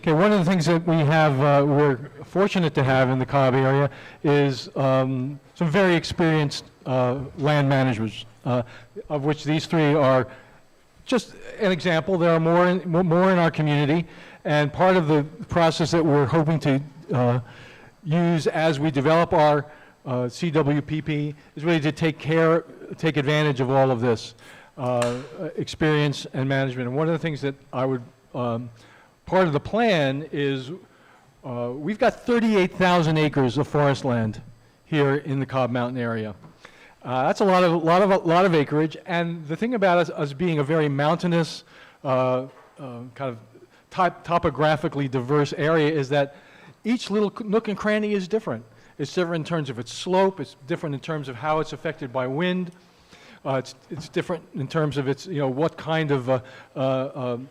Okay, one of the things that we have, we're fortunate to have in the Cobb area is some very experienced land managers, of which these three are just an example. There are more in our community, and part of the process that we're hoping to use as we develop our CWPP is really to take advantage of all of this experience and management. And one of the things that I would part of the plan is we've got 38,000 acres of forest land here in the Cobb Mountain area. That's a lot of acreage, and the thing about us being a very mountainous, kind of topographically diverse area is that each little nook and cranny is different. It's different in terms of its slope. It's different in terms of how it's affected by wind. It's different in terms of its, what kind of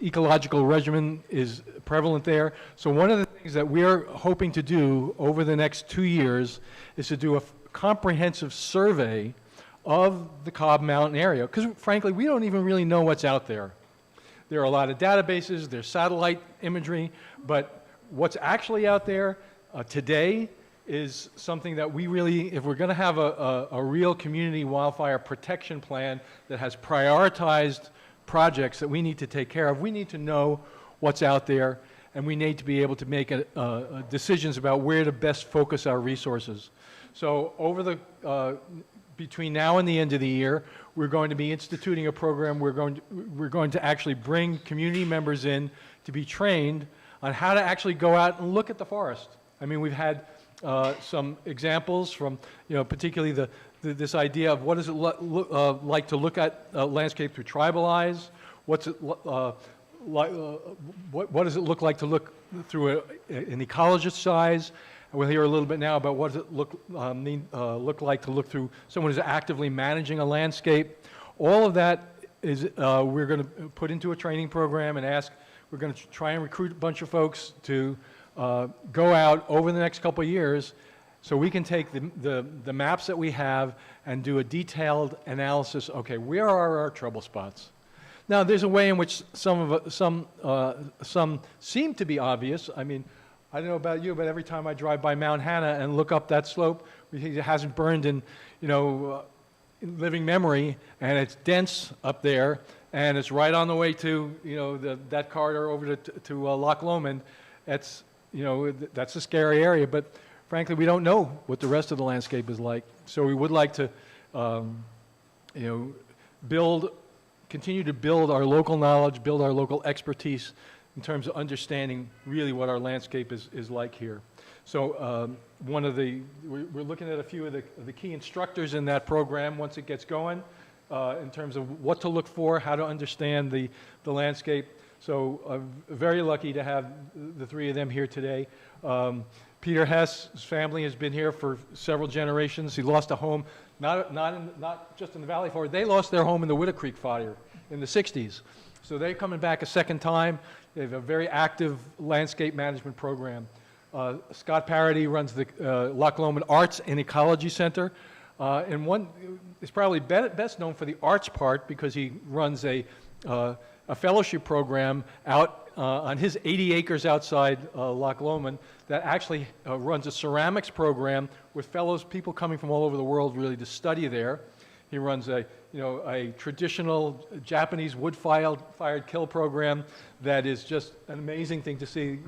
ecological regimen is prevalent there. So one of the things that we're hoping to do over the next 2 years is to do a comprehensive survey of the Cobb Mountain area, because frankly, we don't even really know what's out there. There are a lot of databases, there's satellite imagery, but what's actually out there today is something that we really, if we're going to have a real community wildfire protection plan that has prioritized projects that we need to take care of, we need to know what's out there, and we need to be able to make decisions about where to best focus our resources. So over the between now and the end of the year, we're going to be instituting a program. We're going to actually bring community members in to be trained on how to actually go out and look at the forest. I mean, we've had some examples from, particularly this idea of what does it like to look at landscape through tribal eyes? What's it like? What does it look like to look through an ecologist's eyes? And we'll hear a little bit now about what does it look like to look through someone who's actively managing a landscape. All of that is we're going to put into a training program and ask. We're going to try and recruit a bunch of folks to go out over the next couple of years so we can take the maps that we have and do a detailed analysis. Okay, where are our trouble spots? Now, there's a way in which some seem to be obvious. I mean, I don't know about you, but every time I drive by Mount Hannah and look up that slope, it hasn't burned in, in living memory, and it's dense up there, and it's right on the way to, that corridor over to Loch Lomond. That's, that's a scary area, but frankly, we don't know what the rest of the landscape is like. So we would like to, continue to build our local knowledge, build our local expertise in terms of understanding really what our landscape is like here. So we're looking at a few of the key instructors in that program once it gets going in terms of what to look for, how to understand the landscape. So I'm very lucky to have the three of them here today. Peter Hess' family has been here for several generations. He lost a home, not just in the Valley Forest. They lost their home in the Witter Creek fire in the 60s. So they're coming back a second time. They have a very active landscape management program. Scott Parady runs the Loch Lomond Arts and Ecology Center. And one is probably best known for the arts part because he runs a fellowship program out on his 80 acres outside Loch Lomond that actually runs a ceramics program with people coming from all over the world really to study there. He runs a traditional Japanese wood-fired kill program that is just an amazing thing to see.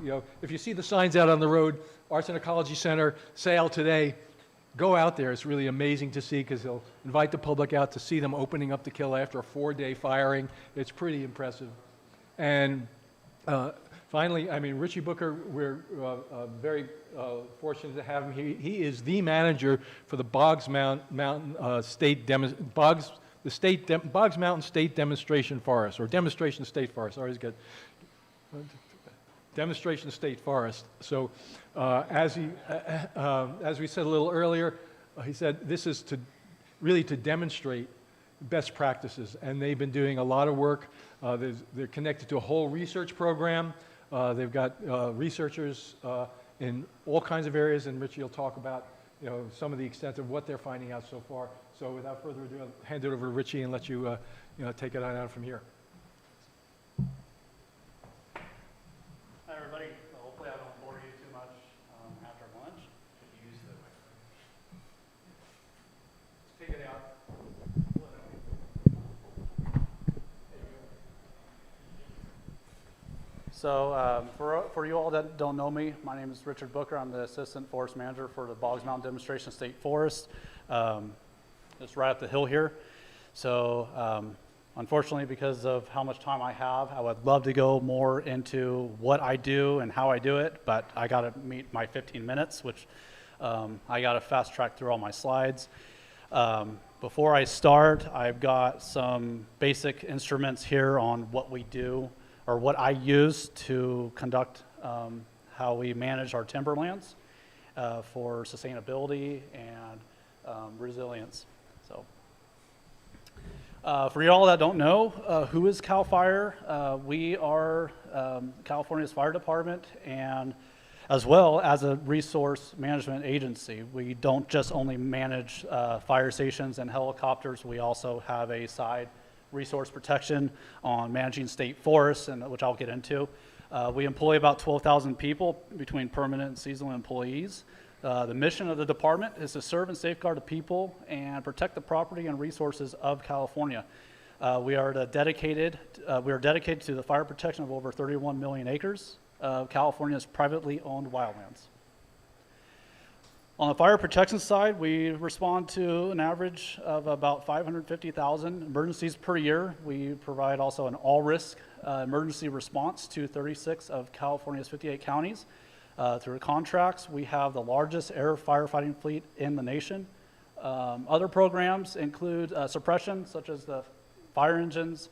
If you see the signs out on the road, Arts and Ecology Center, sale today, go out there. It's really amazing to see because they'll invite the public out to see them opening up the kill after a 4-day firing. It's pretty impressive. And finally, Richie Bucher, we're very fortunate to have him. He is the manager for the Boggs Mountain Boggs Mountain State Demonstration Forest, or Demonstration State Forest. I always get Demonstration State Forest. So as we said a little earlier, he said this is really to demonstrate best practices, and they've been doing a lot of work. They're connected to a whole research program. They've got researchers in all kinds of areas, and Richie will talk about some of the extent of what they're finding out so far. So without further ado, I'll hand it over to Richie and let you take it on out from here. For you all that don't know me, my name is Richard Bucher. I'm the Assistant Forest Manager for the Boggs Mountain Demonstration State Forest. It's right up the hill here. So unfortunately, because of how much time I have, I would love to go more into what I do and how I do it, but I got to meet my 15 minutes, which I got to fast track through all my slides. Before I start, I've got some basic instruments here on what we do, or what I use to conduct how we manage our timberlands for sustainability and resilience. So, for y'all that don't know, who is CAL FIRE? We are California's fire department, and as well as a resource management agency. We don't just only manage fire stations and helicopters, we also have a side resource protection on managing state forests, and which I'll get into. We employ about 12,000 people between permanent and seasonal employees. The mission of the department is to serve and safeguard the people and protect the property and resources of California. We are dedicated to the fire protection of over 31 million acres of California's privately owned wildlands. On the fire protection side, we respond to an average of about 550,000 emergencies per year. We provide also an all-risk emergency response to 36 of California's 58 counties. Through contracts, we have the largest air firefighting fleet in the nation. Other programs include suppression, such as the fire engines,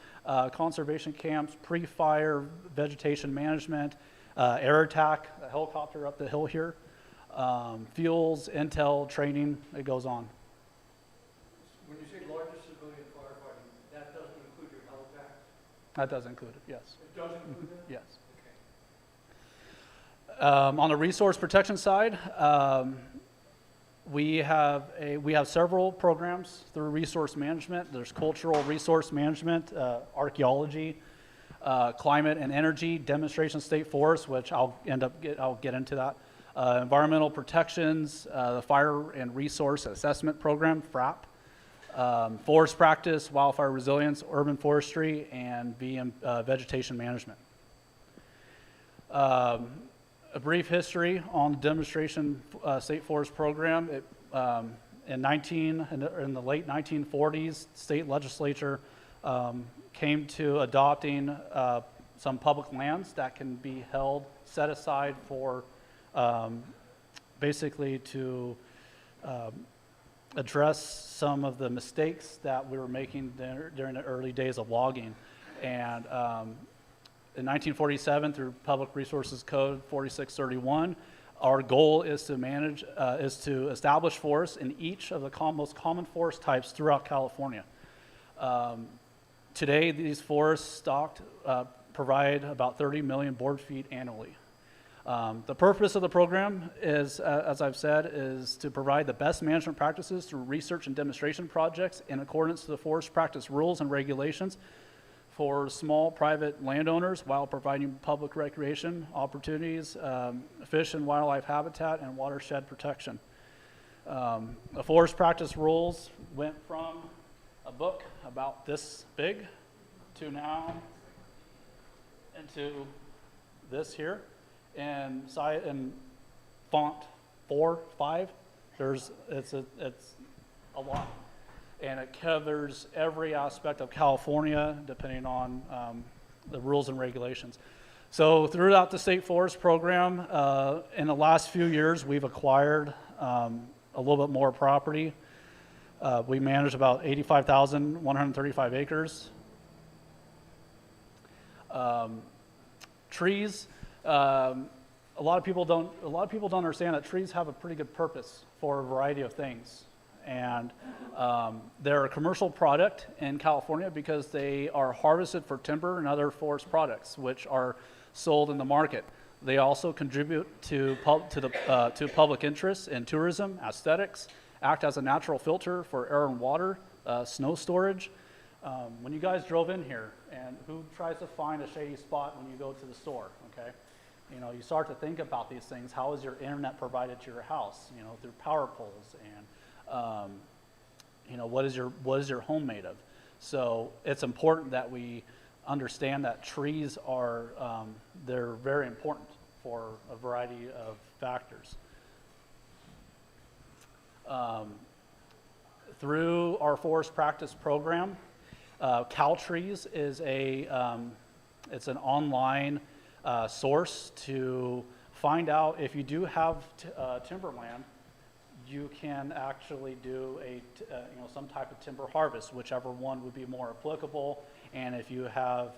conservation camps, pre-fire vegetation management, air attack, a helicopter up the hill here, fuels, intel, training, it goes on. When you say largest civilian firefighting, that doesn't include your helipads? That does include it, yes. It does include that? Yes. Okay. On the resource protection side, we have several programs through resource management. There's cultural resource management, archaeology, climate and energy, demonstration state forests, which I'll get into that. Environmental protections, the Fire and Resource Assessment Program, FRAP, forest practice, wildfire resilience, urban forestry, and vegetation management. A brief history on the demonstration state forest program. In the late 1940s, state legislature came to adopting some public lands that can be set aside for basically to address some of the mistakes that we were making during the early days of logging. And in 1947, through Public Resources Code 4631, our goal is to establish forests in each of the most common forest types throughout California. Today, these forests provide about 30 million board feet annually. The purpose of the program is, as I've said, is to provide the best management practices through research and demonstration projects in accordance to the forest practice rules and regulations for small private landowners while providing public recreation opportunities, fish and wildlife habitat, and watershed protection. The forest practice rules went from a book about this big to now into this here. And font 4, 5, it's a lot, and it covers every aspect of California depending on the rules and regulations. So throughout the state forest program, in the last few years, we've acquired a little bit more property. We manage about 85,135 acres. Trees. A lot of people don't understand that trees have a pretty good purpose for a variety of things, and they're a commercial product in California because they are harvested for timber and other forest products, which are sold in the market. They also contribute to public interest in tourism, aesthetics, act as a natural filter for air and water, snow storage. When you guys drove in here, and who tries to find a shady spot when you go to the store, okay? You know, you start to think about these things. How is your internet provided to your house? You know, through power poles, and you know, what is your home made of? So it's important that we understand that trees are, they're very important for a variety of factors. Through our forest practice program, CalTrees is it's an online source to find out if you do have timberland, you can actually do some type of timber harvest, whichever one would be more applicable. And if you have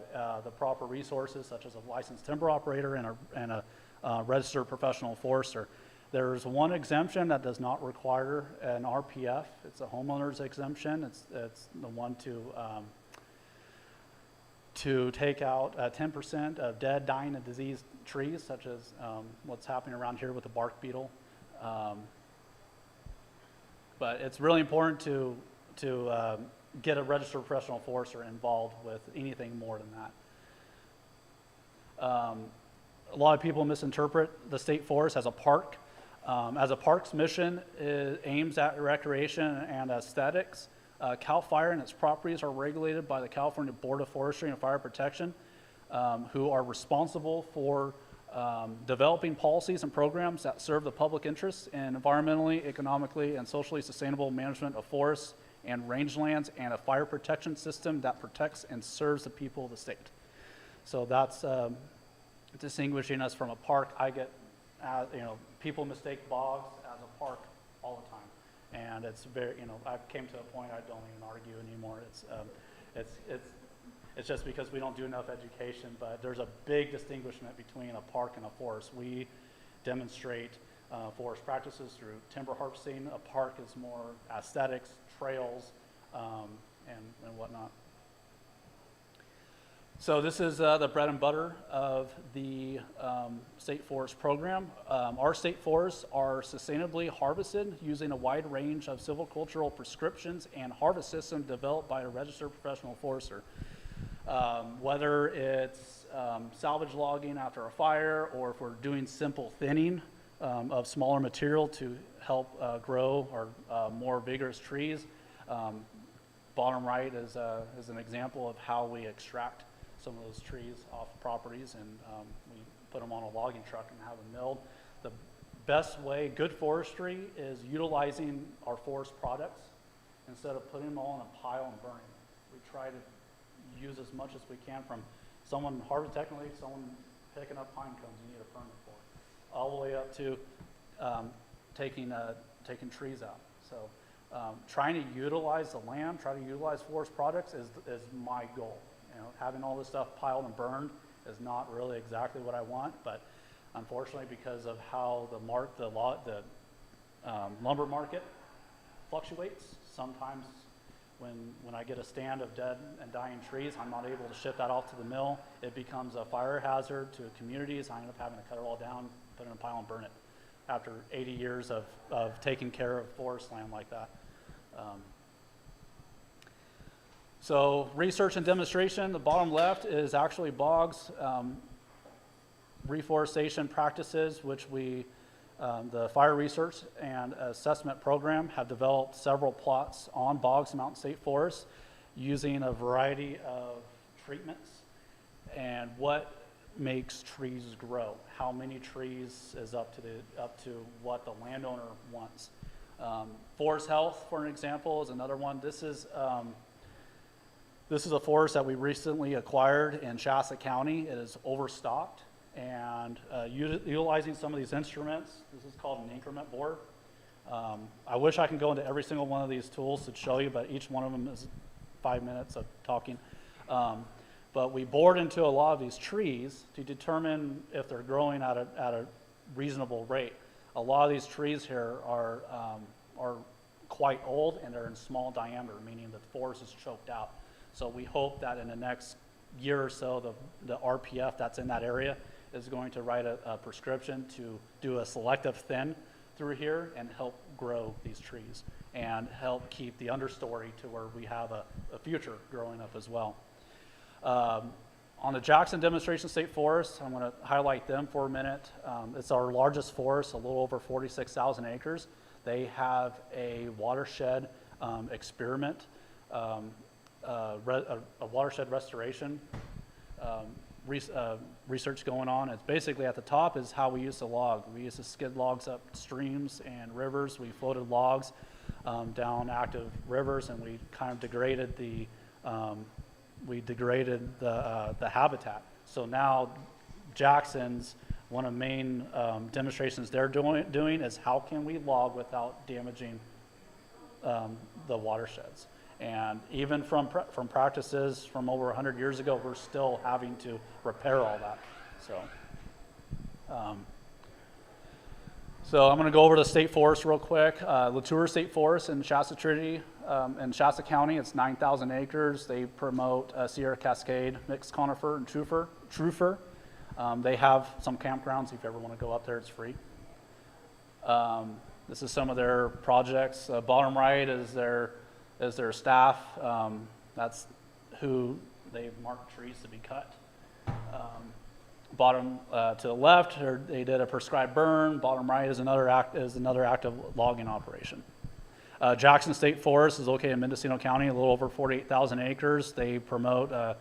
the proper resources, such as a licensed timber operator and a registered professional forester. There's one exemption that does not require an RPF. It's a homeowner's exemption. It's the one to take out 10% of dead, dying, and diseased trees, such as what's happening around here with the bark beetle. But it's really important to get a registered professional forester involved with anything more than that. A lot of people misinterpret the state forest as a park. As a park's mission aims at recreation and aesthetics, CAL FIRE and its properties are regulated by the California Board of Forestry and Fire Protection, who are responsible for developing policies and programs that serve the public interest in environmentally, economically, and socially sustainable management of forests and rangelands, and a fire protection system that protects and serves the people of the state. So that's distinguishing us from a park. I get, people mistake Boggs as a park all the time, and it's very, I came to a point I don't even argue anymore. It's just because we don't do enough education, but there's a big distinguishment between a park and a forest. We demonstrate forest practices through timber harvesting. A park is more aesthetics, trails, and whatnot. So this is the bread and butter of the state forest program. Our state forests are sustainably harvested using a wide range of silvicultural prescriptions and harvest systems developed by a registered professional forester. Whether it's salvage logging after a fire, or if we're doing simple thinning of smaller material to help grow our more vigorous trees. Bottom right is an example of how we extract some of those trees off properties, and we put them on a logging truck and have them milled. The best way, good forestry, is utilizing our forest products instead of putting them all in a pile and burning them. We try to use as much as we can from someone technically someone picking up pine cones you need a permit for, all the way up to taking trees out. So trying to utilize the land, try to utilize forest products is my goal. Having all this stuff piled and burned is not really exactly what I want, but unfortunately, because of how the lumber market fluctuates, sometimes when I get a stand of dead and dying trees, I'm not able to ship that off to the mill. It becomes a fire hazard to communities. I end up having to cut it all down, put it in a pile, and burn it after 80 years of taking care of forest land like that. So research and demonstration, the bottom left is actually Boggs reforestation practices, which the Fire Research and Assessment Program have developed several plots on Boggs Mountain State Forest using a variety of treatments and what makes trees grow. How many trees is up to what the landowner wants. Forest health, for an example, is another one. This is a forest that we recently acquired in Shasta County. It is overstocked, and utilizing some of these instruments. This is called an increment board. I wish I could go into every single one of these tools to show you, but each one of them is 5 minutes of talking. But we bored into a lot of these trees to determine if they're growing at a reasonable rate. A lot of these trees here are quite old, and they're in small diameter, meaning the forest is choked out. So we hope that in the next year or so, the RPF that's in that area is going to write a prescription to do a selective thin through here and help grow these trees and help keep the understory to where we have a future growing up as well. On the Jackson Demonstration State Forest, I'm going to highlight them for a minute. It's our largest forest, a little over 46,000 acres. They have a watershed experiment, a watershed restoration research going on. It's basically at the top is how we used to log. We used to skid logs up streams and rivers. We floated logs down active rivers, and we kind of degraded the habitat. So now Jackson's one of the main demonstrations they're doing is how can we log without damaging the watersheds. And even from practices from over 100 years ago, we're still having to repair all that. So I'm going to go over the state forest real quick. Latour State Forest in Shasta Trinity, in Shasta County, it's 9,000 acres. They promote Sierra Cascade, mixed conifer, and troofer. They have some campgrounds. If you ever want to go up there, it's free. This is some of their projects. Bottom right is their staff. That's who they marked trees to be cut. Bottom to the left, they did a prescribed burn. Bottom right is another active logging operation. Jackson State Forest is located in Mendocino County, a little over 48,000 acres. They promote the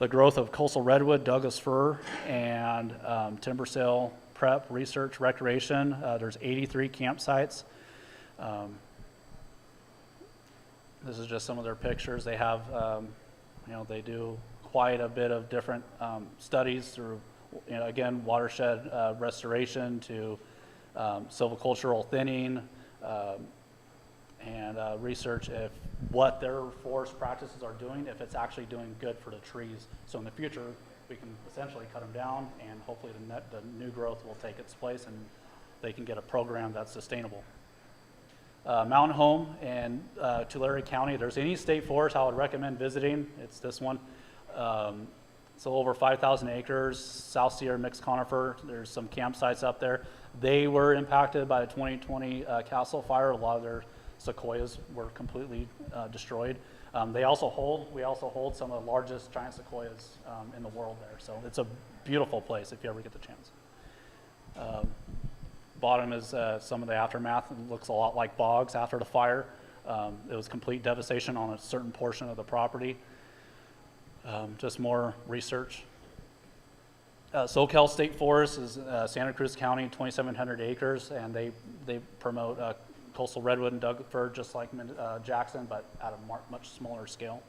growth of coastal redwood, Douglas fir, and timber sale, prep, research, recreation. There's 83 campsites. This is just some of their pictures. They have, they do quite a bit of different studies through, again, watershed restoration to silvicultural thinning, and research if what their forest practices are doing, if it's actually doing good for the trees. So in the future, we can essentially cut them down, and hopefully the new growth will take its place, and they can get a program that's sustainable. Mountain Home in Tulare County. If there's any state forest I would recommend visiting, it's this one. It's a little over 5,000 acres, South Sierra mixed conifer. There's some campsites up there. They were impacted by the 2020 Castle Fire. A lot of their sequoias were completely destroyed. We also hold some of the largest giant sequoias in the world there. So it's a beautiful place if you ever get the chance. Bottom is some of the aftermath. It looks a lot like Boggs after the fire. It was complete devastation on a certain portion of the property. Just more research. SoCal State Forest is Santa Cruz County, 2,700 acres, and they promote coastal redwood and Douglas fir just like Jackson, but at a much smaller scale.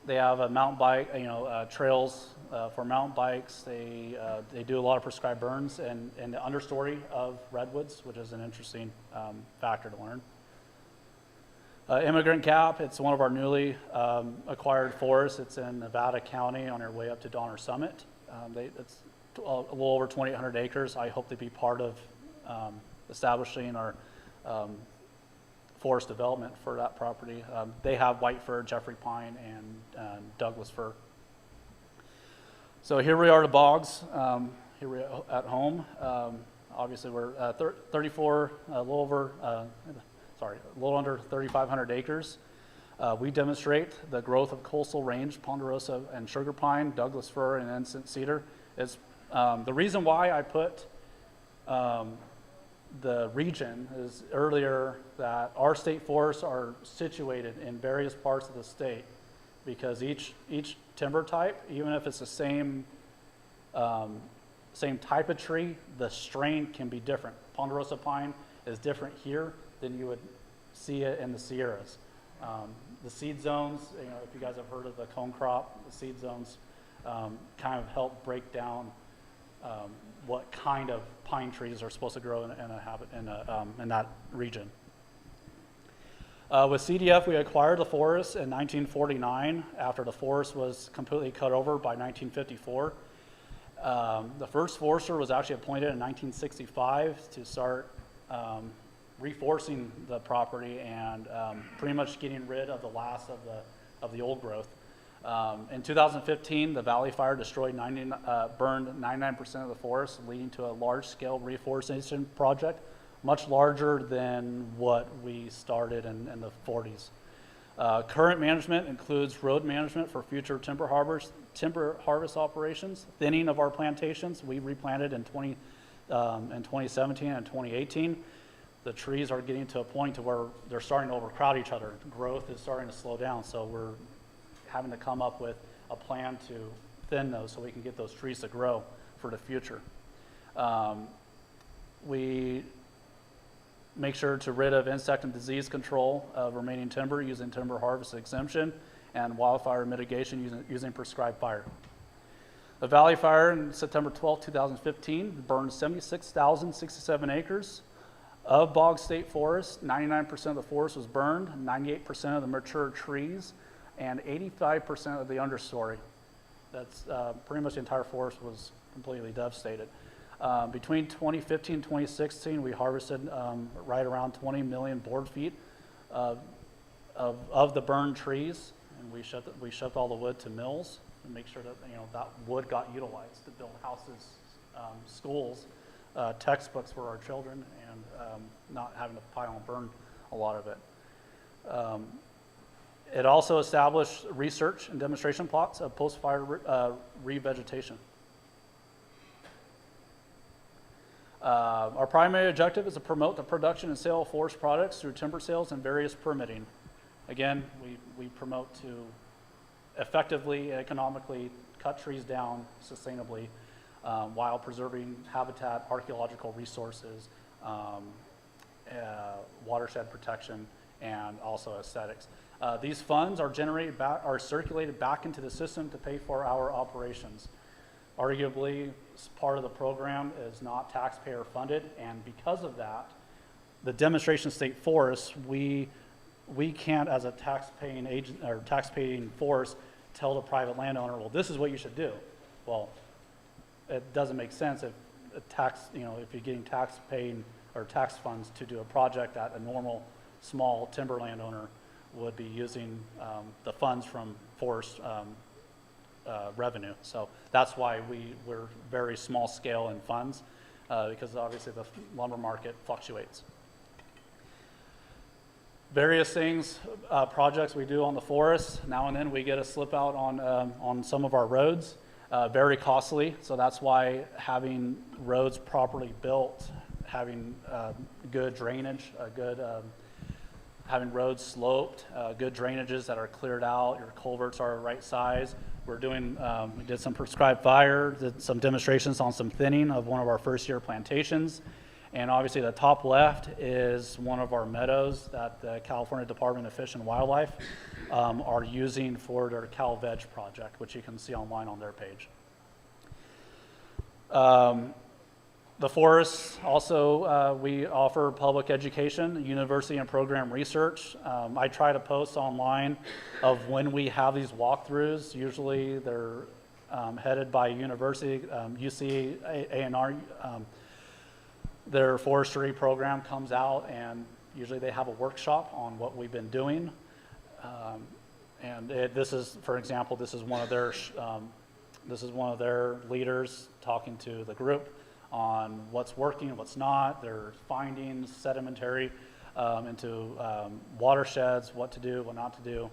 They have a mountain bike, trails for mountain bikes. They do a lot of prescribed burns in the understory of redwoods, which is an interesting factor to learn. Immigrant Gap, it's one of our newly acquired forests. It's in Nevada County on our way up to Donner Summit. It's a little over 2,800 acres. I hope to be part of establishing our forest development for that property. They have white fir, Jeffrey pine, and Douglas fir. So here we are at Boggs. Here we are at home. Obviously, we're 34, a little under 3,500 acres. We demonstrate the growth of coastal range, ponderosa and sugar pine, Douglas fir, and incense cedar. It's the reason why I put the region is earlier that our state forests are situated in various parts of the state because each timber type, even if it's the same type of tree, the strain can be different. Ponderosa pine is different here than you would see it in the Sierras. The seed zones, if you guys have heard of the cone crop, the seed zones kind of help break down what kind of pine trees are supposed to grow in that region. With CDF, we acquired the forest in 1949 after the forest was completely cut over by 1954. The first forester was actually appointed in 1965 to start reforesting the property and pretty much getting rid of the last of the old growth. In 2015, the Valley Fire destroyed burned 99% of the forest, leading to a large-scale reforestation project, much larger than what we started in the 40s. Current management includes road management for future timber harvest operations, thinning of our plantations. We replanted in 2017 and 2018. The trees are getting to a point to where they're starting to overcrowd each other. Growth is starting to slow down, so we're having to come up with a plan to thin those so we can get those trees to grow for the future. We make sure to rid of insect and disease control of remaining timber using timber harvest exemption and wildfire mitigation using prescribed fire. The Valley Fire in September 12, 2015 burned 76,067 acres of Boggs State Forest. 99% of the forest was burned, 98% of the mature trees, and 85% of the understory. That's pretty much the entire forest was completely devastated. Between 2015 and 2016, we harvested right around 20 million board feet of the burned trees, and we shipped all the wood to mills and make sure that that wood got utilized to build houses, schools, textbooks for our children, and not having to pile and burn a lot of it. It also established research and demonstration plots of post-fire revegetation. Our primary objective is to promote the production and sale of forest products through timber sales and various permitting. Again, we promote to effectively, economically cut trees down sustainably while preserving habitat, archaeological resources, watershed protection, and also aesthetics. These funds are circulated back into the system to pay for our operations. Arguably, part of the program is not taxpayer funded, and because of that, the demonstration state forests, we can't, as a tax-paying agent or tax-paying forest, tell the private landowner, well, this is what you should do. Well, it doesn't make sense if if you're getting tax-paying or tax funds to do a project that a normal small timber landowner would be using the funds from forest revenue. So that's why we're very small scale in funds because obviously the lumber market fluctuates. Various things, projects we do on the forest. Now and then we get a slip out on some of our roads. Very costly, so that's why having roads properly built, having good drainage, having roads sloped, good drainages that are cleared out, your culverts are the right size. We're doing, we did some prescribed fire, did some demonstrations on some thinning of one of our first year plantations. And obviously the top left is one of our meadows that the California Department of Fish and Wildlife are using for their Cal Veg project, which you can see online on their page. The forests also, we offer public education, university and program research. I try to post online of when we have these walkthroughs. Usually they're headed by university, UC, A&R. Their forestry program comes out, and usually they have a workshop on what we've been doing. This is, for example, this is one of their leaders talking to the group on what's working and what's not, their findings, sedimentary into watersheds, what to do, what not to do.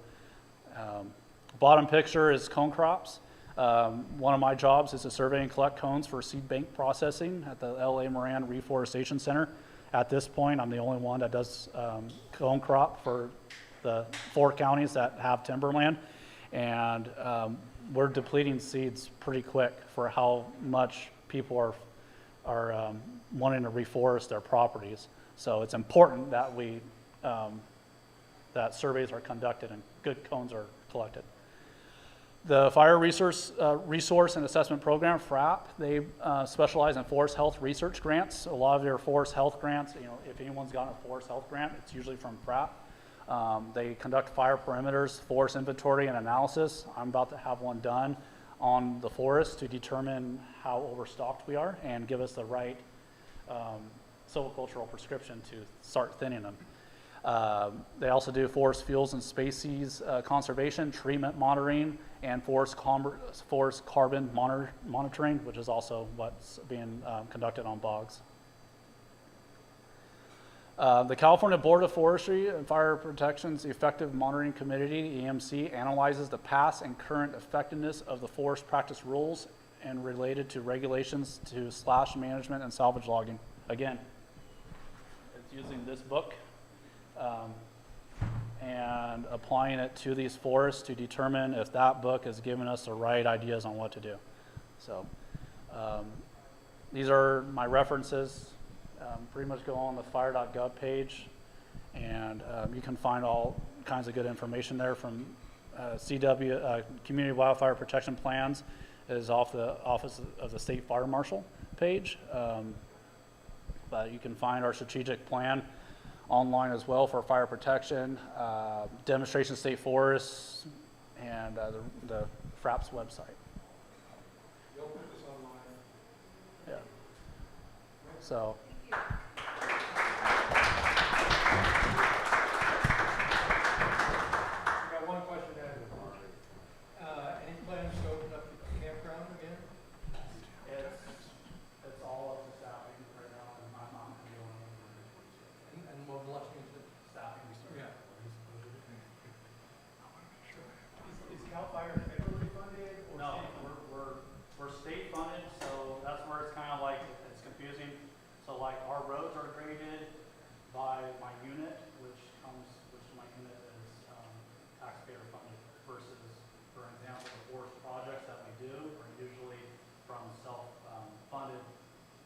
Bottom picture is cone crops. One of my jobs is to survey and collect cones for seed bank processing at the LA Moran Reforestation Center. At this point, I'm the only one that does cone crop for the 4 counties that have timberland. And we're depleting seeds pretty quick for how much people are wanting to reforest their properties. So it's important that that surveys are conducted and good cones are collected. The Fire Resource and Assessment Program, FRAP, they specialize in forest health research grants. A lot of their forest health grants, if anyone's gotten a forest health grant, it's usually from FRAP. They conduct fire perimeters, forest inventory and analysis. I'm about to have one done on the forest to determine how overstocked we are and give us the right silvicultural prescription to start thinning them. They also do forest fuels and species conservation, treatment monitoring, and forest carbon monitoring, which is also what's being conducted on Boggs. The California Board of Forestry and Fire Protection's Effective Monitoring Committee, EMC, analyzes the past and current effectiveness of the forest practice rules and related to regulations to slash management and salvage logging. Again, it's using this book. and applying it to these forests to determine if that book is giving us the right ideas on what to do. So these are my references. Pretty much go on the fire.gov page, and you can find all kinds of good information there from CW, Community Wildfire Protection Plans is off the Office of the State Fire Marshal page. But you can find our strategic plan online as well for fire protection, demonstration state forests, and the FRAPS website. You'll put this online. Yeah. So. I got one question to ask. Any plans to open up the campground again? It's all up to staffing right now, and I'm not going to go anywhere. And what Lush means that Staffing. Yeah. Is CAL FIRE federally funded or No, state funded? we're state funded, so that's where it's kind of like, it's confusing. So like our roads are graded by my unit, which my unit is taxpayer funded versus, for example, the forest projects that we do are usually from self-funded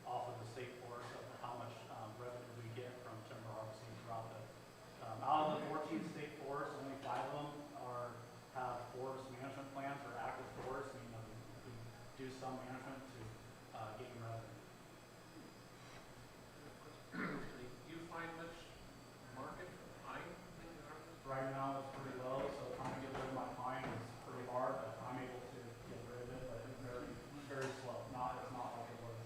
off of the state forest of how much revenue we get from timber harvesting throughout the, out of the 14 state forests, only 5 of them have forest management plans for active forests, and we do some management to gain revenue. Do you find much market for pine? Right now it's pretty low, so trying to get rid of my pine is pretty hard, but I'm able to get rid of it, but it's very, very slow. It's not like it was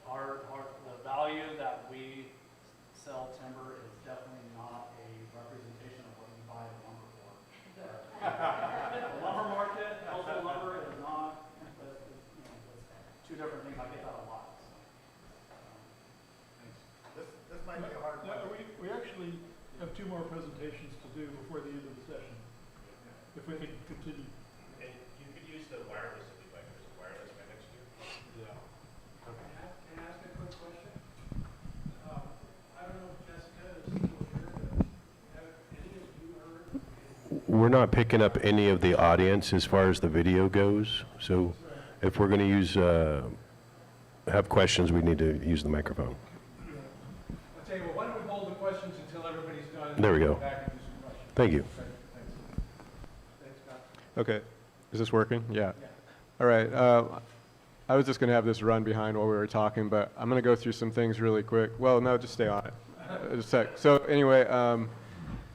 prior. The value that we sell timber is definitely not a representation of what you buy the lumber for. The lumber market, wholesale lumber is not, it's two different things. I get that a lot. This might be a hard one. We actually have 2 more presentations to do before the end of the session. If we could continue. And you could use the wireless if you'd like. There's a wireless right next to you. Yeah. Can I ask a quick question? I don't know if Jessica is still here, but have any of you heard? We're not picking up any of the audience as far as the video goes, so if we're going to use, have questions, we need to use the microphone. I'll tell you what, why don't we hold the questions until everybody's done? and There we then go. Back and do some questions. Thank you. Okay, thanks. Thanks, Scott. Okay, is this working? Yeah. All right, I was just going to have this run behind while we were talking, but I'm going to go through some things really quick. Well, no, just stay on it. Just a sec. So anyway,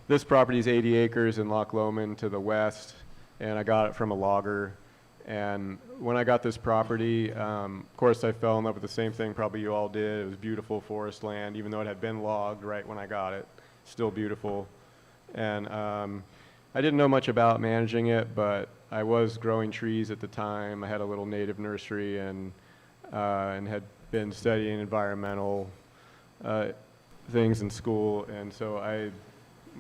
this property is 80 acres in Loch Lomond to the west, and I got it from a logger. And when I got this property, of course, I fell in love with the same thing probably you all did. It was beautiful forest land, even though it had been logged right when I got it. Still beautiful. And I didn't know much about managing it, but I was growing trees at the time. I had a little native nursery and had been studying environmental things in school, and so I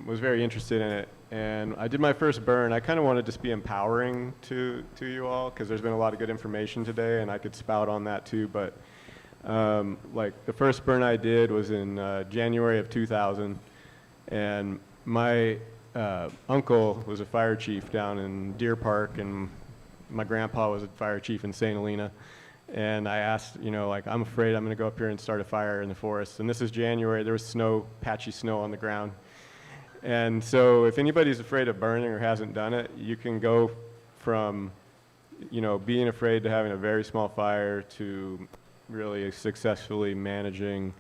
was very interested in it. And I did my first burn. I kind of wanted to just be empowering to you all, because there's been a lot of good information today, and I could spout on that too. But like the first burn I did was in January of 2000, and my uncle was a fire chief down in Deer Park, and my grandpa was a fire chief in St. Helena. And I asked, like, I'm afraid I'm going to go up here and start a fire in the forest. And this is January. There was snow, patchy snow on the ground. And so if anybody's afraid of burning or hasn't done it, you can go from, being afraid to having a very small fire to really successfully managing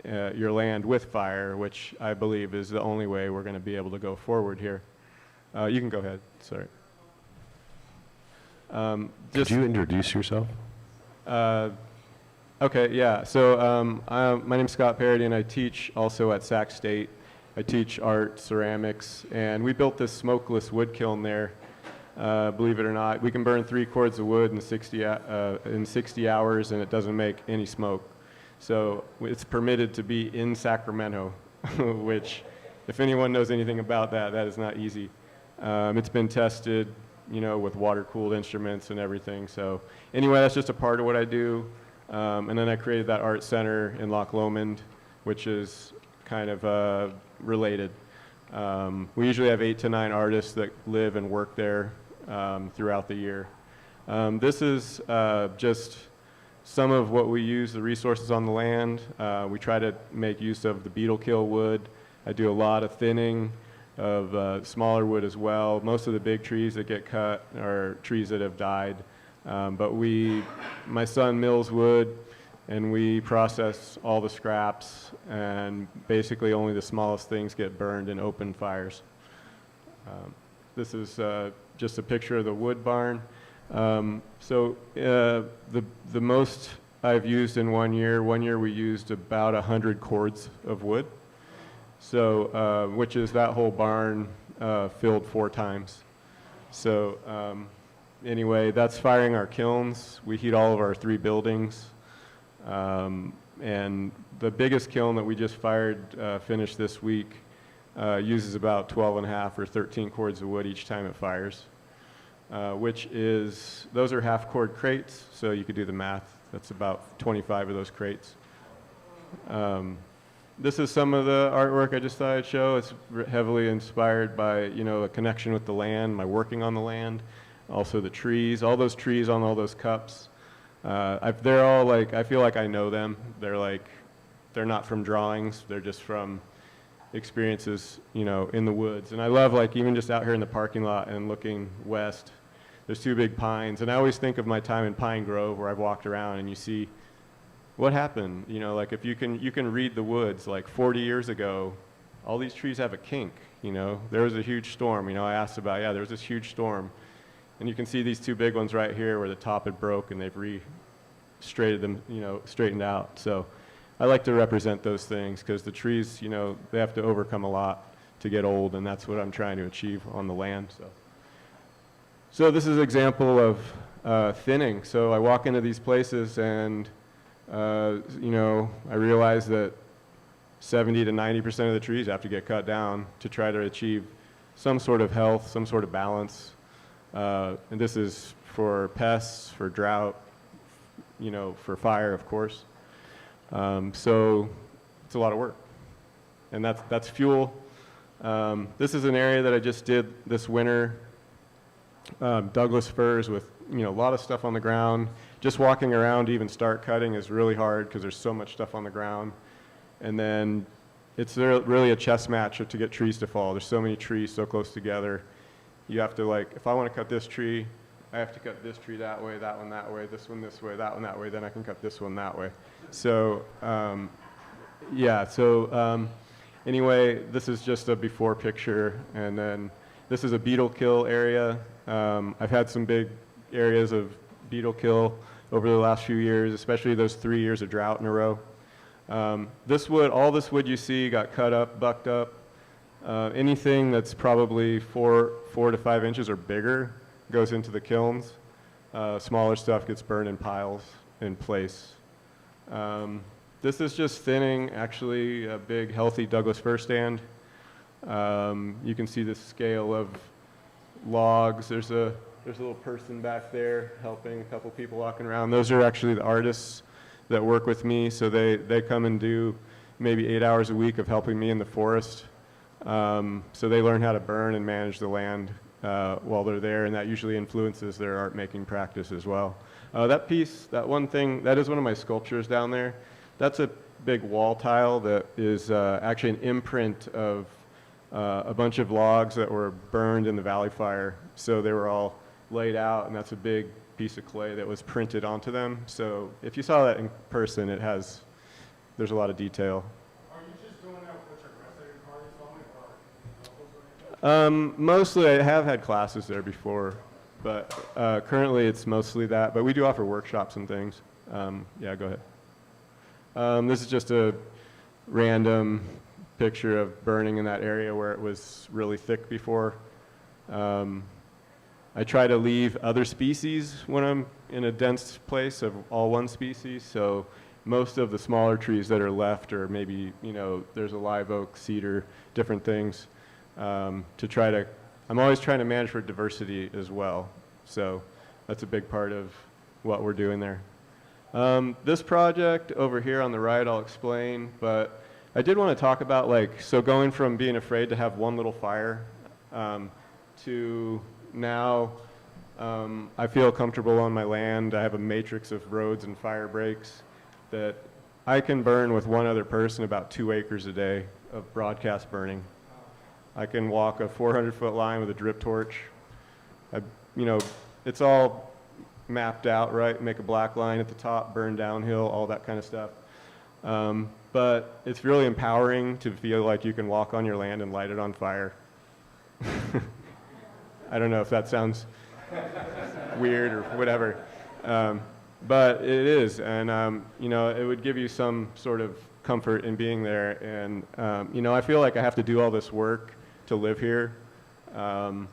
your land with fire, which I believe is the only way we're going to be able to go forward here. You can go ahead. Sorry. Could you introduce yourself? Okay, yeah. So my name's Scott Parady, and I teach also at Sac State. I teach art, ceramics, and we built this smokeless wood kiln there. Believe it or not, we can burn 3 cords of wood in 60 hours, and it doesn't make any smoke. So it's permitted to be in Sacramento, which, if anyone knows anything about that, that is not easy. It's been tested, with water-cooled instruments and everything. So anyway, that's just a part of what I do. And then I created that art center in Loch Lomond, which is kind of related. We usually have 8 to 9 artists that live and work there throughout the year. This is just some of what we use, the resources on the land. We try to make use of the beetle kill wood. I do a lot of thinning of smaller wood as well. Most of the big trees that get cut are trees that have died. But my son mills wood, and we process all the scraps, and basically only the smallest things get burned in open fires. This is just a picture of the wood barn. The most I've used in 1 year, we used about 100 cords of wood. So, which is that whole barn filled 4 times. So anyway, that's firing our kilns. We heat all of our 3 buildings. And the biggest kiln that we just fired, finished this week, uses about 12.5 or 13 cords of wood each time it fires. Those are half-cord crates, so you could do the math. That's about 25 of those crates. This is some of the artwork I just thought I'd show. It's heavily inspired by, a connection with the land, my working on the land, also the trees, all those trees on all those cups. They're all I feel like I know them. They're not from drawings, they're just from experiences, in the woods. And I love, even just out here in the parking lot and looking west, there's 2 big pines. And I always think of my time in Pine Grove, where I've walked around and you see what happened. If you can read the woods, 40 years ago, all these trees have a kink, There was a huge storm, I asked about, there was this huge storm. And you can see these 2 big ones right here where the top had broke and they've straightened out. So I like to represent those things because the trees, they have to overcome a lot to get old, and that's what I'm trying to achieve on the land. So this is an example of thinning. So I walk into these places and, I realize that 70 to 90% of the trees have to get cut down to try to achieve some sort of health, some sort of balance. And this is for pests, for drought, for fire, of course. So it's a lot of work. And that's fuel. This is an area that I just did this winter. Douglas firs with, a lot of stuff on the ground. Just walking around to even start cutting is really hard because there's so much stuff on the ground. And then it's really a chess match to get trees to fall. There's so many trees so close together. You have to if I want to cut this tree, I have to cut this tree that way, that one that way, this one this way, that one that way, then I can cut this one that way. So, anyway, this is just a before picture, and then this is a beetle kill area. I've had some big areas of beetle kill over the last few years, especially those 3 years of drought in a row. All this wood you see got cut up, bucked up. Anything that's probably 4 to 5 inches or bigger goes into the kilns. Smaller stuff gets burned in piles in place. This is just thinning, actually, a big, healthy Douglas fir stand. You can see the scale of logs. There's a little person back there helping a couple people walking around. Those are actually the artists that work with me, so they come and do maybe 8 hours a week of helping me in the forest. So they learn how to burn and manage the land while they're there, and that usually influences their art making practice as well. That one thing, that is one of my sculptures down there. That's a big wall tile that is actually an imprint of a bunch of logs that were burned in the valley fire. So they were all laid out, and that's a big piece of clay that was printed onto them. So if you saw that in person, there's a lot of detail. Are you just doing that with your resident parties only, or? Mostly, I have had classes there before, but currently it's mostly that. But we do offer workshops and things. Yeah, go ahead. This is just a random picture of burning in that area where it was really thick before. I try to leave other species when I'm in a dense place of all one species. So most of the smaller trees that are left are maybe, there's a live oak, cedar, different things. I'm always trying to manage for diversity as well. So that's a big part of what we're doing there. This project over here on the right, I'll explain, but I did want to talk about so going from being afraid to have one little fire to now I feel comfortable on my land. I have a matrix of roads and fire breaks that I can burn with one other person about 2 acres a day of broadcast burning. I can walk a 400-foot line with a drip torch. It's all mapped out, right? Make a black line at the top, burn downhill, all that kind of stuff. But it's really empowering to feel like you can walk on your land and light it on fire. I don't know if that sounds weird or whatever, but it is, and it would give you some sort of comfort in being there. And I feel like I have to do all this work to live here. And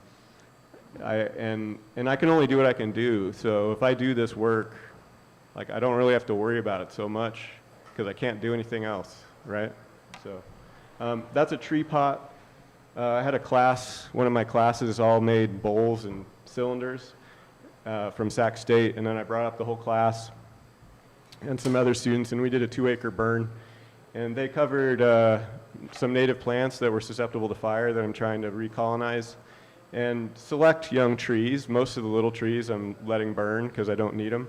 I can only do what I can do. So if I do this work, I don't really have to worry about it so much because I can't do anything else, right? So that's a tree pot. I had a class, one of my classes all made bowls and cylinders from Sac State, and then I brought up the whole class and some other students, and we did a 2-acre burn. And they covered some native plants that were susceptible to fire that I'm trying to recolonize, and select young trees. Most of the little trees I'm letting burn because I don't need them.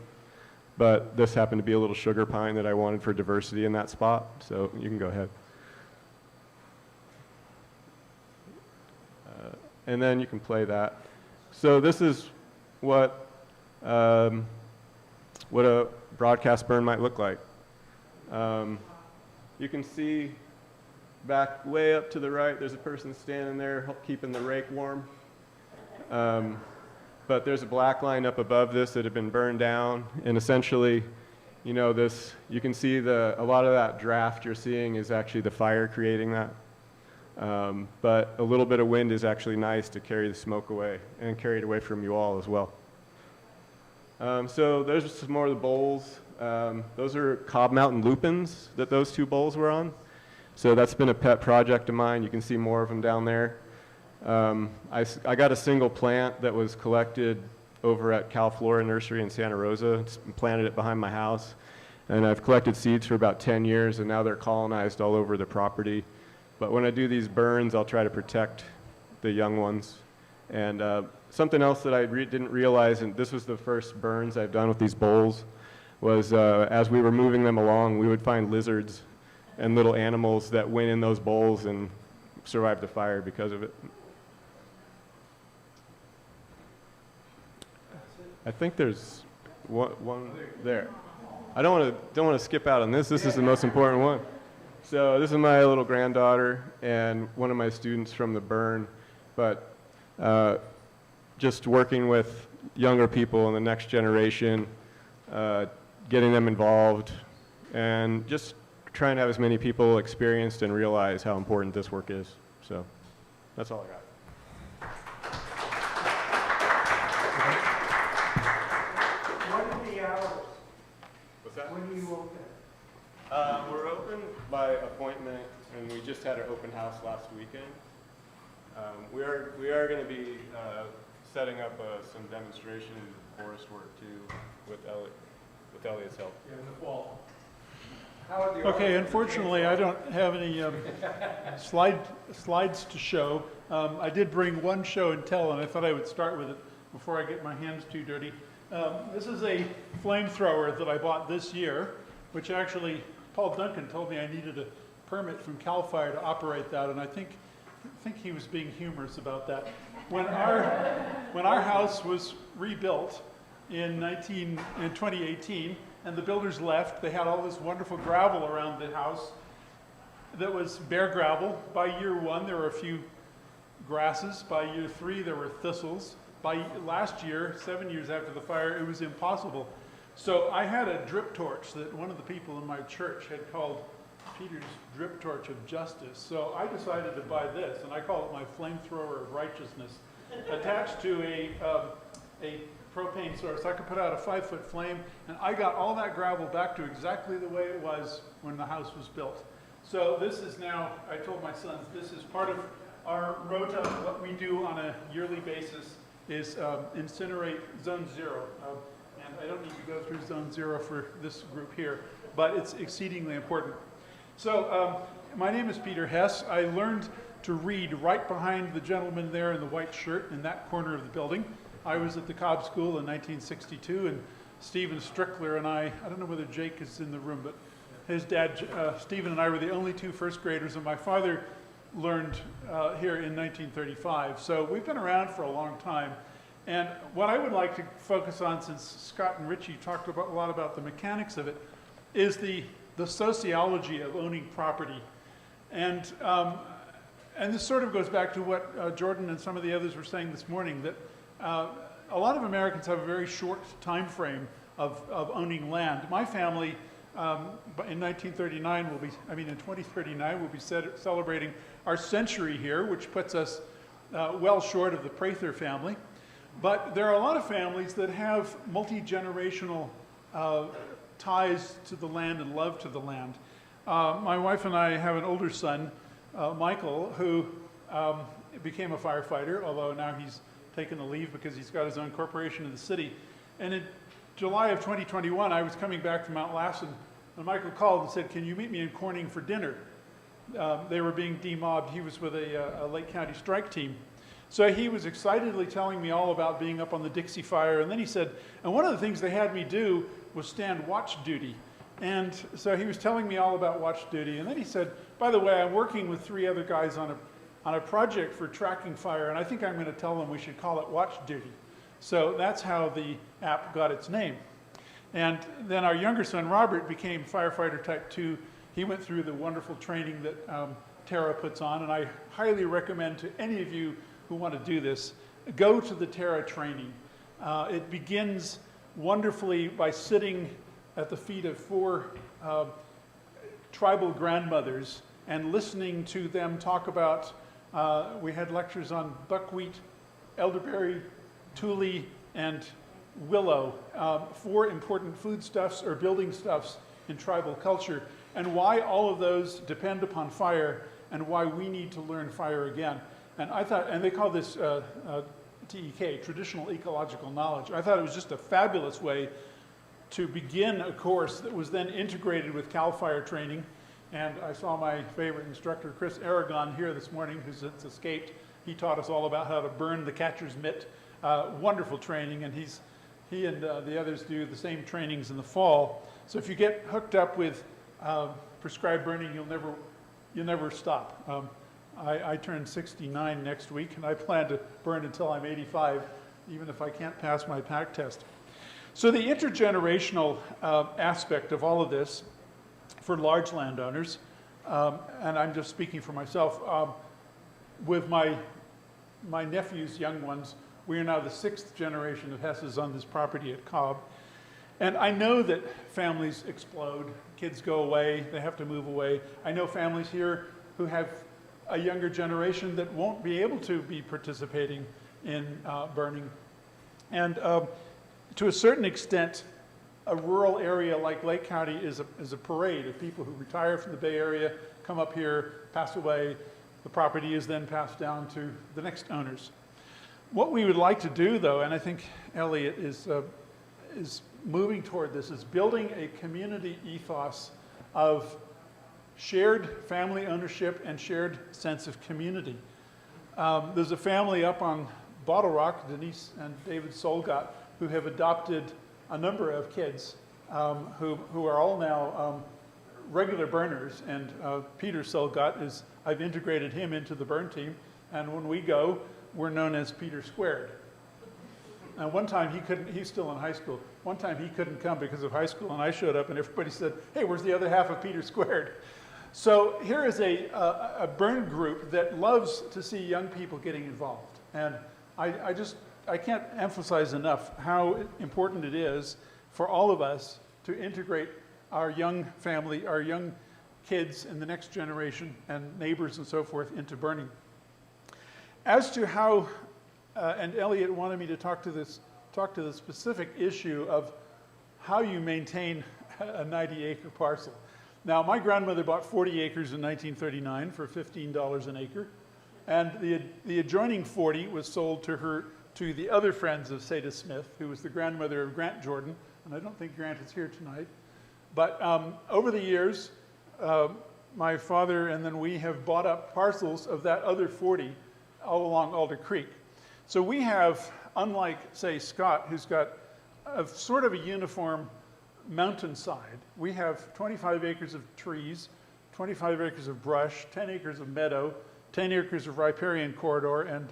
But this happened to be a little sugar pine that I wanted for diversity in that spot, so you can go ahead. And then you can play that. So this is what a broadcast burn might look like. You can see back way up to the right, there's a person standing there keeping the rake warm. But there's a black line up above this that had been burned down, and essentially, you can see a lot of that draft you're seeing is actually the fire creating that. But a little bit of wind is actually nice to carry the smoke away and carry it away from you all as well. So there's some more of the bowls. Those are Cobb Mountain lupins that those 2 bowls were on. So that's been a pet project of mine. You can see more of them down there. I got a single plant that was collected over at Cal Flora Nursery in Santa Rosa, planted it behind my house. And I've collected seeds for about 10 years, and now they're colonized all over the property. But when I do these burns, I'll try to protect the young ones. And something else that I didn't realize, and this was the first burns I've done with these bowls, was as we were moving them along, we would find lizards and little animals that went in those bowls and survived the fire because of it. I think there's one there. I don't want to skip out on this. This is the most important one. So this is my little granddaughter and one of my students from the burn, but just working with younger people in the next generation, getting them involved, and just trying to have as many people experienced and realize how important this work is. So that's all I got. What are the hours? What's that? When do you open? We're open by appointment, and we just had our open house last weekend. We are going to be setting up some demonstration forest work too with Elliot's help. Yeah, in the fall. How are the Okay, hours? unfortunately, I don't have any slides to show. I did bring one show and tell, and I thought I would start with it before I get my hands too dirty. This is a flamethrower that I bought this year, which actually Paul Duncan told me I needed a permit from CAL FIRE to operate that, and I think he was being humorous about that. When our house was rebuilt in 2018, and the builders left, they had all this wonderful gravel around the house that was bare gravel. By year 1, there were a few grasses. By year 3, there were thistles. By last year, 7 years after the fire, it was impossible. So I had a drip torch that one of the people in my church had called Peter's drip torch of justice. So I decided to buy this, and I call it my flamethrower of righteousness, attached to a propane source. I could put out a 5-foot flame, and I got all that gravel back to exactly the way it was when the house was built. So this is now, I told my sons, this is part of our rota. What we do on a yearly basis is incinerate Zone 0. And I don't need to go through Zone 0 for this group here, but it's exceedingly important. So my name is Peter Hess. I learned to read right behind the gentleman there in the white shirt in that corner of the building. I was at the Cobb School in 1962, and Stephen Strickler and I don't know whether Jake is in the room, but his dad, Stephen, and I were the only two first graders, and my father learned here in 1935. So we've been around for a long time. And what I would like to focus on, since Scott and Richie talked a lot about the mechanics of it, is the sociology of owning property. And this sort of goes back to what Jordan and some of the others were saying this morning, that a lot of Americans have a very short time frame of owning land. My family, in 2039, we'll be celebrating our century here, which puts us well short of the Prather family. But there are a lot of families that have multi-generational ties to the land and love to the land. My wife and I have an older son, Michael, who became a firefighter, although now he's taken a leave because he's got his own corporation in the city. And in July of 2021, I was coming back from Mount Lassen, and Michael called and said, "Can you meet me in Corning for dinner?" They were being demobbed. He was with a Lake County strike team. So he was excitedly telling me all about being up on the Dixie Fire, and then he said, and one of the things they had me do was stand watch duty. And so he was telling me all about watch duty, and then he said, by the way, I'm working with 3 other guys on a project for tracking fire, and I think I'm going to tell them we should call it watch duty. So that's how the app got its name. And then our younger son, Robert, became firefighter type 2. He went through the wonderful training that Terra puts on, and I highly recommend to any of you who want to do this, go to the Terra training. It begins wonderfully by sitting at the feet of 4 tribal grandmothers and listening to them talk about, we had lectures on buckwheat, elderberry, tule, and willow, 4 important foodstuffs or building stuffs in tribal culture, and why all of those depend upon fire and why we need to learn fire again. And I thought, and they call this TEK, Traditional Ecological Knowledge. I thought it was just a fabulous way to begin a course that was then integrated with CAL FIRE training. And I saw my favorite instructor, Chris Aragon, here this morning, who's escaped. He taught us all about how to burn the catcher's mitt. Wonderful training, and he and the others do the same trainings in the fall. So if you get hooked up with prescribed burning, you'll never stop. I turn 69 next week, and I plan to burn until I'm 85, even if I can't pass my PAC test. So the intergenerational aspect of all of this for large landowners, and I'm just speaking for myself, with my nephews, young ones, we are now the 6th generation of Hesses on this property at Cobb. And I know that families explode, kids go away, they have to move away. I know families here who have a younger generation that won't be able to be participating in burning. And to a certain extent, a rural area like Lake County is a parade of people who retire from the Bay Area, come up here, pass away. The property is then passed down to the next owners. What we would like to do, though, and I think Elliot is moving toward this, is building a community ethos of shared family ownership and shared sense of community. There's a family up on Bottle Rock, Denise and David Solgott, who have adopted a number of kids who are all now regular burners. And Peter Solgott I've integrated him into the burn team. And when we go, we're known as Peter Squared. And one time he's still in high school. One time he couldn't come because of high school, and I showed up and everybody said, "Hey, where's the other half of Peter Squared?" So here is a burn group that loves to see young people getting involved. And I can't emphasize enough how important it is for all of us to integrate our young family, our young kids and the next generation and neighbors and so forth into burning. As to how, and Elliot wanted me to talk to the specific issue of how you maintain a 90-acre parcel. Now, my grandmother bought 40 acres in 1939 for $15 an acre, and the adjoining 40 was sold to the other friends of Seda Smith, who was the grandmother of Grant Jordan, and I don't think Grant is here tonight. But over the years, my father and then we have bought up parcels of that other 40 all along Alder Creek. So we have, unlike, say, Scott, who's got a sort of a uniform mountainside, we have 25 acres of trees, 25 acres of brush, 10 acres of meadow, 10 acres of riparian corridor, and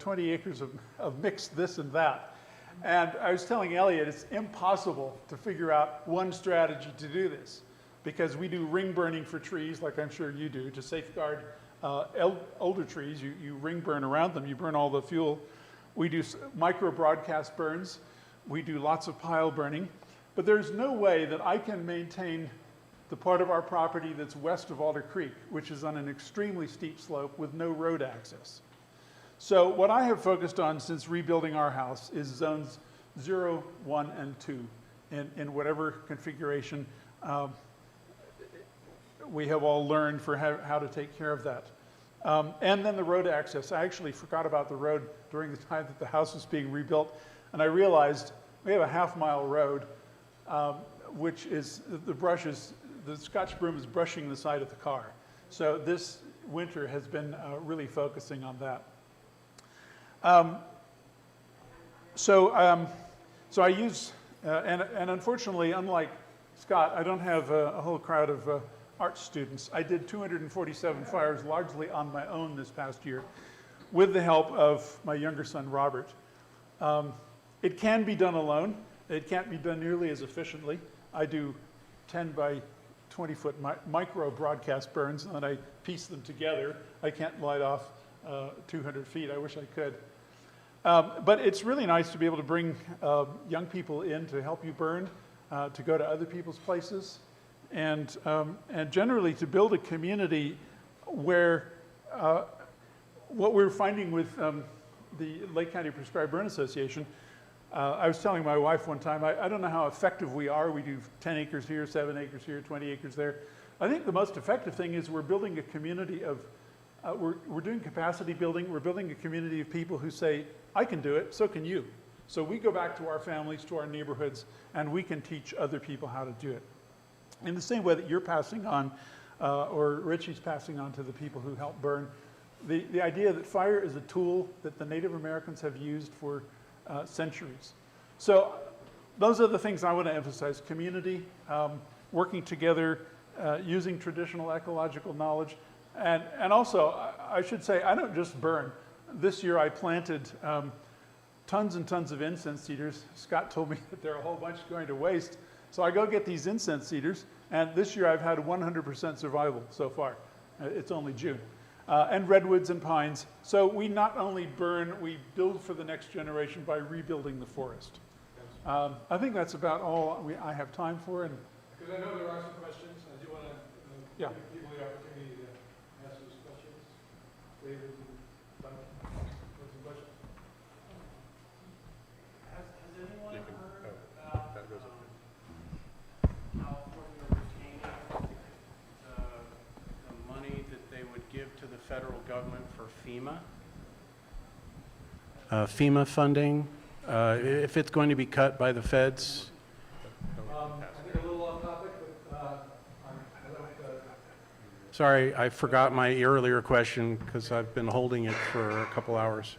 20 acres of mixed this and that. And I was telling Elliot, it's impossible to figure out one strategy to do this, because we do ring burning for trees, like I'm sure you do, to safeguard older trees. You ring burn around them, you burn all the fuel. We do micro broadcast burns. We do lots of pile burning. But there's no way that I can maintain the part of our property that's west of Alder Creek, which is on an extremely steep slope with no road access. So what I have focused on since rebuilding our house is zones 0, 1, and 2 in whatever configuration we have all learned for how to take care of that. And then the road access. I actually forgot about the road during the time that the house was being rebuilt, and I realized we have a half-mile road, which is, the Scotch broom is brushing the side of the car. So this winter has been really focusing on that. So I use, and unfortunately, unlike Scott, I don't have a whole crowd of art students. I did 247 fires largely on my own this past year with the help of my younger son, Robert. It can be done alone. It can't be done nearly as efficiently. I do 10 by 20 foot micro broadcast burns, and then I piece them together. I can't light off 200 feet. I wish I could. But it's really nice to be able to bring young people in to help you burn, to go to other people's places, and generally to build a community where what we're finding with the Lake County Prescribed Burn Association, I was telling my wife one time, I don't know how effective we are. We do 10 acres here, 7 acres here, 20 acres there. I think the most effective thing is we're building a community of, we're doing capacity building. We're building a community of people who say, I can do it, so can you. So we go back to our families, to our neighborhoods, and we can teach other people how to do it. In the same way that you're passing on, or Richie's passing on to the people who help burn, the idea that fire is a tool that the Native Americans have used for centuries. So those are the things I want to emphasize: community, working together, using traditional ecological knowledge, and also, I should say, I don't just burn. This year I planted tons and tons of incense cedars. Scott told me that there are a whole bunch going to waste. So I go get these incense cedars, and this year I've had 100% survival so far. It's only June. And redwoods and pines. So we not only burn, we build for the next generation by rebuilding the forest. I think that's about all I have time for. And Because I know there are some questions, I do want to Yeah. give people the opportunity to ask those questions. David, some questions? Has anyone heard about California retaining the money that they would give to the federal government for FEMA? FEMA funding, if it's going to be cut by the feds? I think a little off topic, but I don't, sorry, I forgot my earlier question because I've been holding it for a couple hours.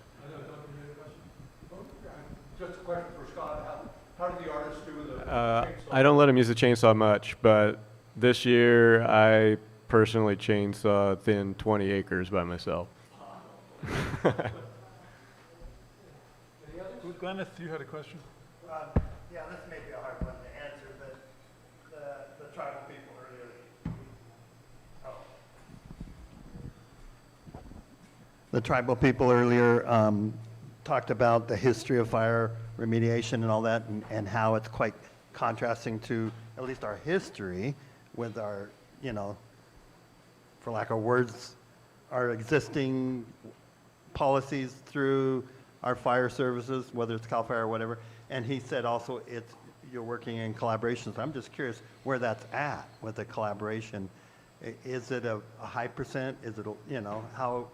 Just a question for Scott. How did the artists do with the I don't let him use the chainsaw much, but this year I personally chainsaw thin 20 acres by myself. Glenn, if you had a question. Yeah, this may be a hard one to answer, but the tribal people earlier. The tribal people earlier talked about the history of fire remediation and all that, and how it's quite contrasting to at least our history with our, for lack of words, our existing policies through our fire services, whether it's CAL FIRE or whatever. And he said also you're working in collaboration. So I'm just curious where that's at with the collaboration. Is it a high percent? Is it, how,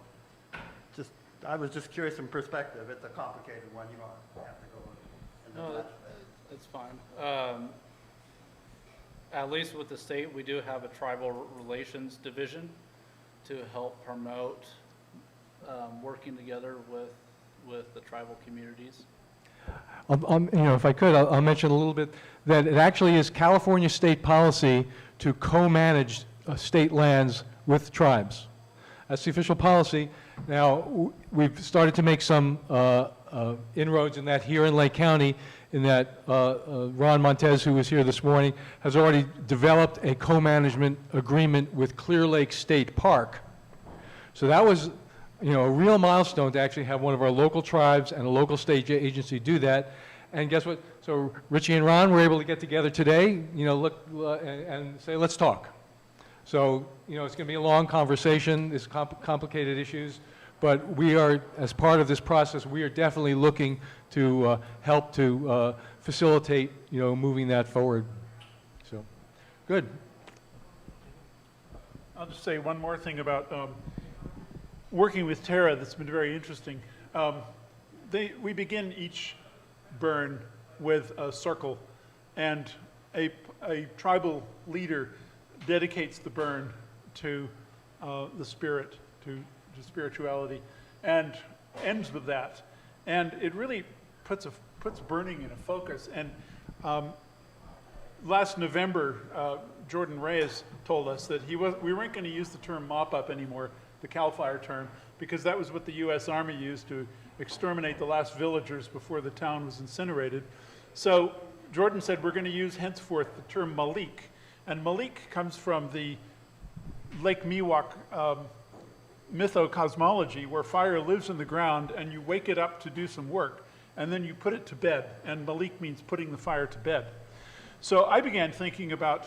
I was just curious in perspective. It's a complicated one. You don't have to go into No, that. that's fine. At least with the state, we do have a tribal relations division to help promote working together with the tribal communities. If I could, I'll mention a little bit that it actually is California state policy to co-manage state lands with tribes. That's the official policy. Now, we've started to make some inroads in that here in Lake County, in that Ron Montez, who was here this morning, has already developed a co-management agreement with Clear Lake State Park. So that was, a real milestone to actually have one of our local tribes and a local state agency do that. And guess what? So Richie and Ron were able to get together today, look and say, let's talk. So, it's going to be a long conversation, there's complicated issues, but we are, as part of this process, we are definitely looking to help to facilitate, moving that forward. So, good. I'll just say one more thing about working with Tara that's been very interesting. We begin each burn with a circle, and a tribal leader dedicates the burn to the spirit, to spirituality, and ends with that. And it really puts burning in a focus. And last November, Jordan Reyes told us that we weren't going to use the term mop-up anymore, the CAL FIRE term, because that was what the U.S. Army used to exterminate the last villagers before the town was incinerated. So Jordan said we're going to use henceforth the term Malik. And Malik comes from the Lake Miwok mythocosmology, where fire lives in the ground and you wake it up to do some work, and then you put it to bed. And Malik means putting the fire to bed. So I began thinking about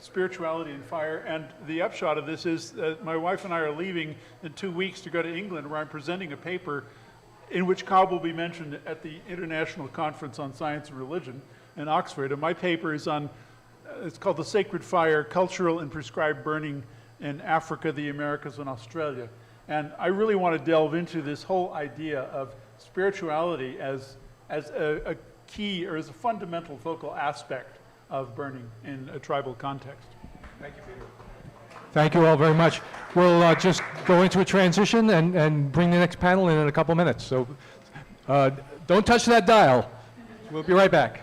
spirituality and fire, and the upshot of this is that my wife and I are leaving in 2 weeks to go to England, where I'm presenting a paper in which Cobb will be mentioned at the International Conference on Science and Religion in Oxford. And my paper is on, it's called The Sacred Fire, Cultural and Prescribed Burning in Africa, the Americas, and Australia. And I really want to delve into this whole idea of spirituality as a key, or as a fundamental focal aspect of burning in a tribal context. Thank you, Peter. Thank you all very much. We'll just go into a transition and bring the next panel in a couple minutes. So don't touch that dial. We'll be right back.